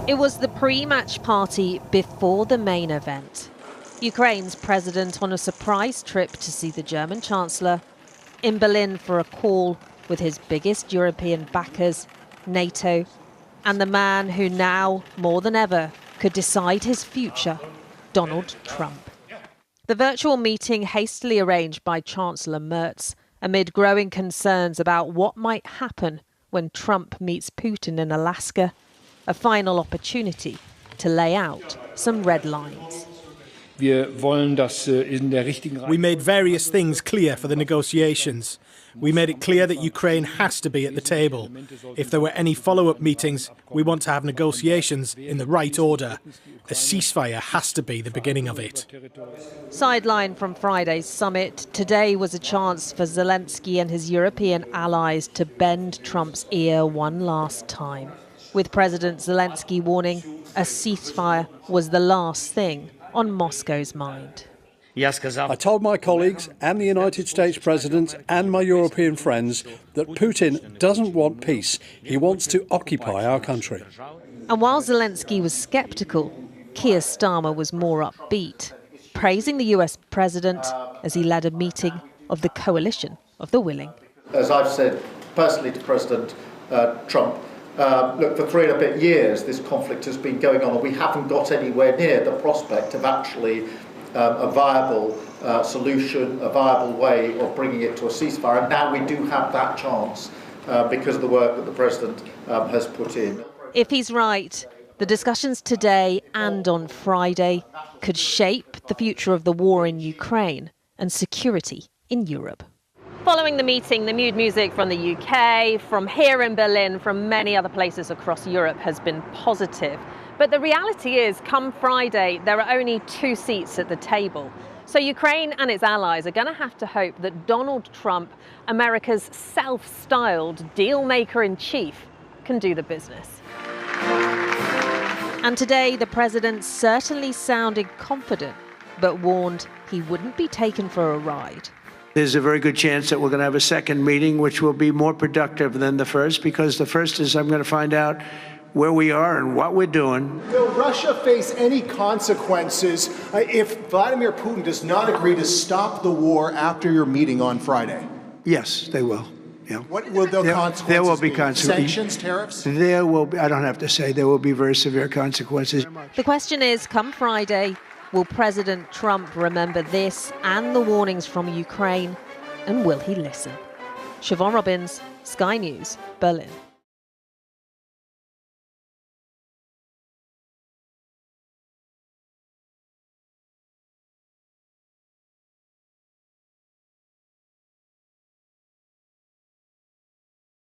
It was the pre-match party before the main event. Ukraine's president on a surprise trip to see the German Chancellor, in Berlin for a call with his biggest European backers, NATO, and the man who now, more than ever, could decide his future, Donald Trump. The virtual meeting hastily arranged by Chancellor Merz amid growing concerns about what might happen when Trump meets Putin in Alaska, a final opportunity to lay out some red lines. We made various things clear for the negotiations. We made it clear that Ukraine has to be at the table. If there were any follow-up meetings, we want to have negotiations in the right order. A ceasefire has to be the beginning of it. Sidelined from Friday's summit, today was a chance for Zelenskyy and his European allies to bend Trump's ear one last time, with President Zelenskyy warning a ceasefire was the last thing on Moscow's mind. I told my colleagues and the United States President and my European friends that Putin doesn't want peace. He wants to occupy our country. And while Zelenskyy was sceptical, Keir Starmer was more upbeat, praising the US president as he led a meeting of the coalition of the willing. As I've said personally to President Trump, look, for 3 and a bit years this conflict has been going on and we haven't got anywhere near the prospect of actually a viable solution, a viable way of bringing it to a ceasefire. And now we do have that chance because of the work that the President has put in. If he's right, the discussions today and on Friday could shape the future of the war in Ukraine and security in Europe. Following the meeting, the mood music from the UK, from here in Berlin, from many other places across Europe has been positive. But the reality is, come Friday, there are only 2 seats at the table. So Ukraine and its allies are going to have to hope that Donald Trump, America's self-styled deal-maker-in-chief, can do the business. And today, the president certainly sounded confident, but warned he wouldn't be taken for a ride. There's a very good chance that we're going to have a second meeting, which will be more productive than the first, because the first is I'm going to find out where we are and what we're doing. Will Russia face any consequences if Vladimir Putin does not agree to stop the war after your meeting on Friday? Yes, they will. Yeah. What will the consequences There will be be? consequences. Sanctions, tariffs? There will be, I don't have to say, there will be very severe consequences. The question is, come Friday, will President Trump remember this and the warnings from Ukraine, and will he listen? Siobhan Robbins, Sky News, Berlin.